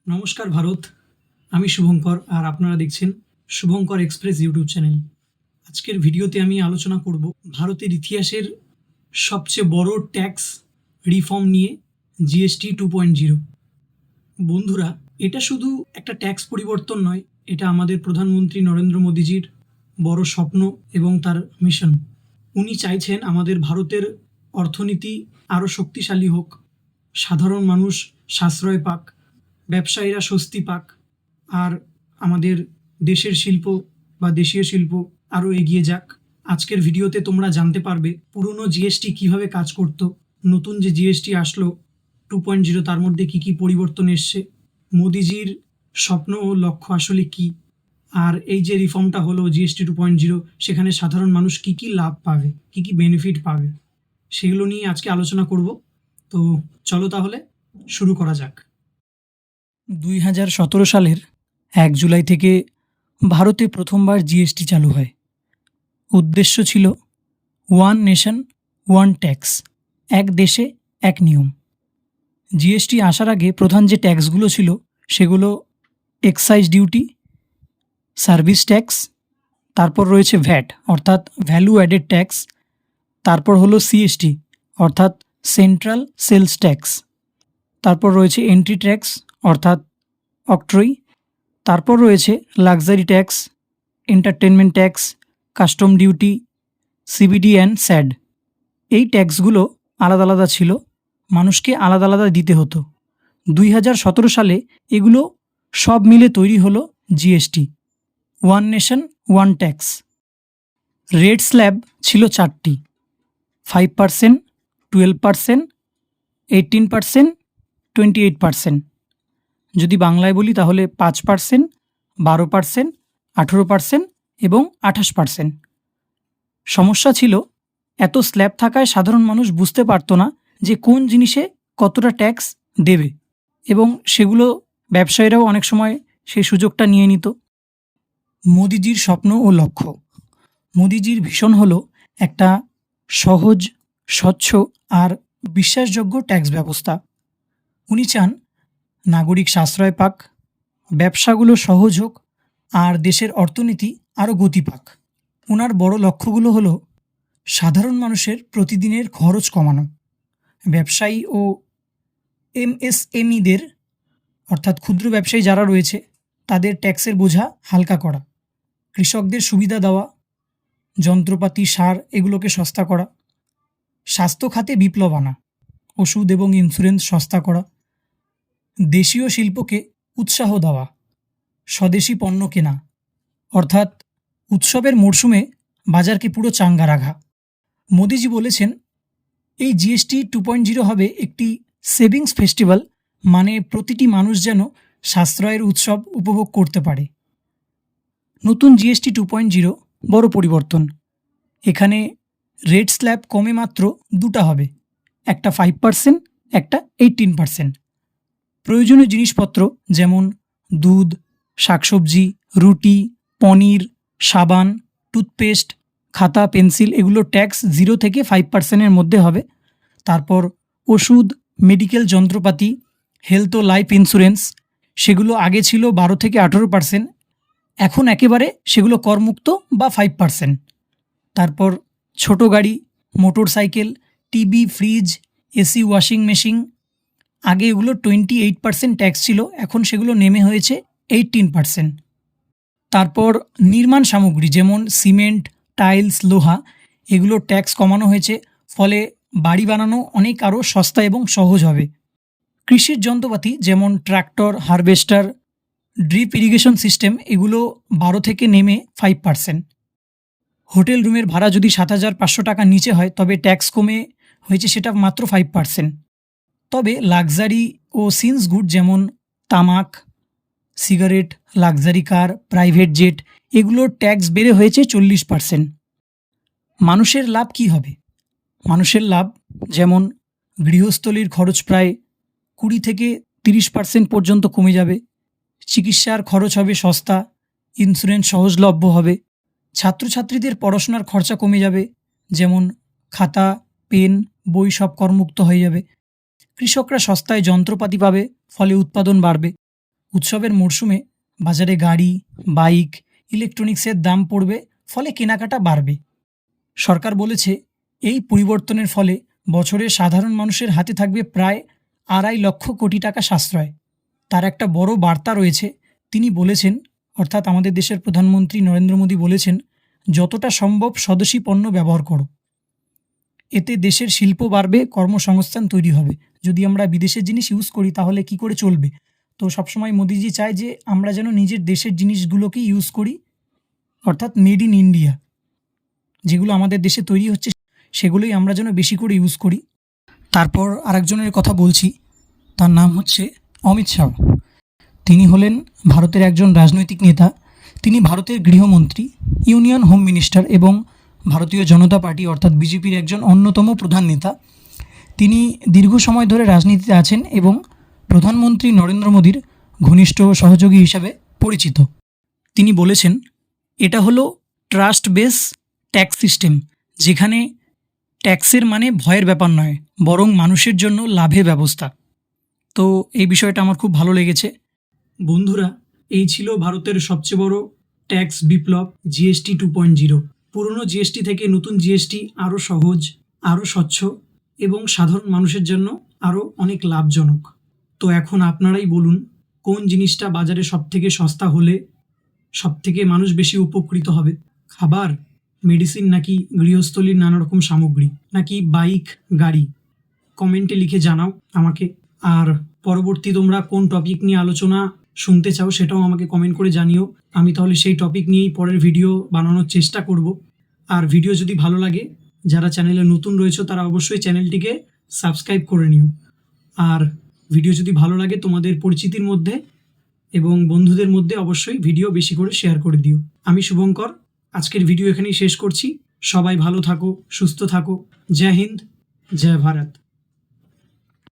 নমস্কার ভারত, আমি শুভঙ্কর আর আপনারা দেখছেন শুভঙ্কর এক্সপ্রেস ইউটিউব চ্যানেল। আজকের ভিডিওতে আমি আলোচনা করব ভারতের ইতিহাসের সবচেয়ে বড় ট্যাক্স রিফর্ম নিয়ে, জিএসটি 2.0। বন্ধুরা, এটা শুধু একটা ট্যাক্স পরিবর্তন নয়, এটা আমাদের প্রধানমন্ত্রী নরেন্দ্র মোদীজির বড় স্বপ্ন এবং তার মিশন। উনি চাইছেন আমাদের ভারতের অর্থনীতি আরও শক্তিশালী হোক, সাধারণ মানুষ সাশ্রয় পাক, ব্যবসায়ীরা স্বস্তি পাক, আর আমাদের দেশের শিল্প বা দেশীয় শিল্প আরও এগিয়ে যাক। আজকের ভিডিওতে তোমরা জানতে পারবে পুরনো জিএসটি কীভাবে কাজ করত, নতুন যে জিএসটি আসলো 2.0 তার মধ্যে কী কী পরিবর্তন এসছে, মোদিজির স্বপ্ন ও লক্ষ্য আসলে কী, আর এই যে রিফর্মটা হলো জিএসটি 2.0, সেখানে সাধারণ মানুষ কী কী লাভ পাবে, কী কী বেনিফিট পাবে, সেগুলো নিয়ে আজকে আলোচনা করব। তো চলো তাহলে শুরু করা যাক। 2017 সালের 1 জুলাই থেকে ভারতে প্রথমবার জিএসটি চালু হয়। উদ্দেশ্য ছিল ওয়ান নেশন ওয়ান ট্যাক্স, এক দেশে এক নিয়ম। জিএসটি আসার আগে প্রধান যে ট্যাক্সগুলো ছিল সেগুলো এক্সাইজ ডিউটি, সার্ভিস ট্যাক্স, তারপর রয়েছে ভ্যাট অর্থাৎ ভ্যালু অ্যাডেড ট্যাক্স, তারপর হলো সিএসটি অর্থাৎ সেন্ট্রাল সেলস ট্যাক্স, তারপর রয়েছে এন্ট্রি ট্যাক্স অর্থাৎ অক্ট্রয়, তারপর রয়েছে luxury tax, entertainment tax, custom duty, CBD and sad. এই ট্যাক্সগুলো আলাদা আলাদা ছিল, মানুষকে আলাদা আলাদা দিতে হতো। 2017 সালে এগুলো সব মিলে তৈরি হলো GST, one nation one tax. Rate slab ছিল 4টি: 5%, 12%, 18%, 28%। যদি বাংলায় বলি তাহলে 5%, 12%, 18% এবং 28%। সমস্যা ছিল এত স্ল্যাব থাকায় সাধারণ মানুষ বুঝতে পারতো না যে কোন জিনিসে কতটা ট্যাক্স দেবে, এবং সেগুলো ব্যবসায়ীরাও অনেক সময় সেই সুযোগটা নিয়ে নিত। মোদিজির স্বপ্ন ও লক্ষ্য। মোদিজির ভীষণ হলো একটা সহজ, স্বচ্ছ আর বিশ্বাসযোগ্য ট্যাক্স ব্যবস্থা। উনি চান নাগরিক সাশ্রয় পাক, ব্যবসাগুলো সহজ হোক আর দেশের অর্থনীতি আরও গতি পাক। ওনার বড় লক্ষ্যগুলো হলো সাধারণ মানুষের প্রতিদিনের খরচ কমানো, ব্যবসায়ী ও এমএসএমইদের অর্থাৎ ক্ষুদ্র ব্যবসায়ী যারা রয়েছে তাদের ট্যাক্সের বোঝা হালকা করা, কৃষকদের সুবিধা দেওয়া, যন্ত্রপাতি সার এগুলোকে সস্তা করা, স্বাস্থ্য খাতে বিপ্লব আনা, ওষুধ এবং ইন্স্যুরেন্স সস্তা করা, দেশীয় শিল্পকে উৎসাহ দেওয়া, স্বদেশি পণ্য কেনা অর্থাৎ উৎসবের মরশুমে বাজারকে পুরো চাঙ্গা রাখা। মোদিজি বলেছেন এই জিএসটি 2.0 হবে একটি সেভিংস ফেস্টিভ্যাল, মানে প্রতিটি মানুষ যেন সাশ্রয়ের উৎসব উপভোগ করতে পারে। নতুন জিএসটি 2.0 বড় পরিবর্তন। এখানে রেট স্ল্যাব কমে মাত্র 2টা হবে, একটা 5%, একটা 18%। প্রয়োজনীয় জিনিসপত্র যেমন দুধ, শাকসবজি, রুটি, পনির, সাবান, টুথপেস্ট, খাতা, পেন্সিল এগুলো ট্যাক্স 0 থেকে 5%-এর মধ্যে হবে। তারপর ওষুধ, মেডিকেল যন্ত্রপাতি, হেলথ ও লাইফ ইন্স্যুরেন্স সেগুলো আগে ছিল 12 থেকে 18%, এখন একেবারে সেগুলো করমুক্ত বা 5%। তারপর ছোট গাড়ি, motor cycle, TV, fridge, AC, washing machine, আগে এগুলো 28% ট্যাক্স ছিল, এখন সেগুলো নেমে হয়েছে 18%। তারপর নির্মাণ সামগ্রী যেমন সিমেন্ট, টাইলস, লোহা এগুলো ট্যাক্স কমানো হয়েছে, ফলে বাড়ি বানানো অনেক আরও সস্তা এবং সহজ হবে। কৃষির যন্ত্রপাতি যেমন tractor, harvester, drip irrigation system এগুলো 12 থেকে নেমে 5%। হোটেল রুমের ভাড়া যদি 7,500 টাকার নিচে হয় তবে ট্যাক্স কমে হয়েছে সেটা মাত্র 5%। তবে লাক্সারি ও সিন্স গুড যেমন তামাক, cigarette, luxury car, private jet এগুলোর ট্যাক্স বেড়ে হয়েছে 40%। মানুষের লাভ কী হবে? মানুষের লাভ যেমন গৃহস্থলীর খরচ প্রায় 20 থেকে 30% পর্যন্ত কমে যাবে, চিকিৎসার খরচ হবে সস্তা, ইন্স্যুরেন্স সহজলভ্য হবে, ছাত্রছাত্রীদের পড়াশোনার খরচা কমে যাবে, যেমন খাতা, পেন, বই সব করমুক্ত হয়ে যাবে, কৃষকরা সস্তায় যন্ত্রপাতি পাবে, ফলে উৎপাদন বাড়বে, উৎসবের মরশুমে বাজারে গাড়ি, বাইক, ইলেকট্রনিক্সের দাম পড়বে, ফলে কেনাকাটা বাড়বে। সরকার বলেছে এই পরিবর্তনের ফলে বছরে সাধারণ মানুষের হাতে থাকবে প্রায় 2.5 লক্ষ কোটি টাকা সাশ্রয়। তার একটা বড় বার্তা রয়েছে। তিনি বলেছেন, অর্থাৎ আমাদের দেশের প্রধানমন্ত্রী নরেন্দ্র মোদী বলেছেন, যতটা সম্ভব স্বদেশি পণ্য ব্যবহার করো। এতে দেশের শিল্প বাড়বে, কর্মসংস্থান তৈরি হবে। যদি আমরা বিদেশের জিনিস ইউজ করি তাহলে কি করে চলবে? তো সবসময় মোদিজি চায় যে আমরা যেন নিজের দেশের জিনিসগুলোকেই ইউজ করি, অর্থাৎ মেড ইন ইন্ডিয়া। যেগুলো আমাদের দেশে তৈরি হচ্ছে সেগুলোই আমরা যেন বেশি করে ইউজ করি। তারপর আরেকজনের কথা বলছি, তার নাম হচ্ছে অমিত শাহ। তিনি হলেন ভারতের একজন রাজনৈতিক নেতা। তিনি ভারতের গৃহমন্ত্রী, ইউনিয়ন হোম মিনিস্টার এবং ভারতীয় জনতা পার্টি অর্থাৎ বিজেপির একজন অন্যতম প্রধান নেতা। তিনি দীর্ঘ সময় ধরে রাজনীতিতে আছেন এবং প্রধানমন্ত্রী নরেন্দ্র মোদীর ঘনিষ্ঠ সহযোগী হিসাবে পরিচিত। তিনি বলেছেন, এটা হলো ট্রাস্ট বেস ট্যাক্স সিস্টেম, যেখানে ট্যাক্সের মানে ভয়ের ব্যাপার নয়, বরং মানুষের জন্য লাভের ব্যবস্থা। তো এই বিষয়টা আমার খুব ভালো লেগেছে। বন্ধুরা, এই ছিল ভারতের সবচেয়ে বড় ট্যাক্স বিপ্লব, জিএসটি 2.0। পুরনো জিএসটি থেকে নতুন জিএসটি আরও সহজ, আরও স্বচ্ছ এবং সাধারণ মানুষের জন্য আরও অনেক লাভজনক। তো এখন আপনারাই বলুন, কোন জিনিসটা বাজারে সবথেকে সস্তা হলে সবথেকে মানুষ বেশি উপকৃত হবে? খাবার, মেডিসিন, নাকি গৃহস্থলীর নানা রকম সামগ্রী, নাকি বাইক, গাড়ি? কমেন্টে লিখে জানাও আমাকে। আর পরবর্তী তোমরা কোন টপিক নিয়ে আলোচনা শুনতে চাও সেটাও আমাকে কমেন্ট করে জানিও। আমি তাহলে সেই টপিক নিয়েই পরের ভিডিও বানানোর চেষ্টা করব। আর ভিডিও যদি ভালো লাগে, যারা চ্যানেলে নতুন রয়েছে তারা অবশ্যই চ্যানেলটিকে সাবস্ক্রাইব করে নিও। আর ভিডিও যদি ভালো লাগে তোমাদের পরিচিতির মধ্যে এবং বন্ধুদের মধ্যে অবশ্যই ভিডিও বেশি করে শেয়ার করে দিও। আমি শুভঙ্কর, আজকের ভিডিও এখানেই শেষ করছি। সবাই ভালো থাকো, সুস্থ থাকো। জয় হিন্দ, জয় ভারত।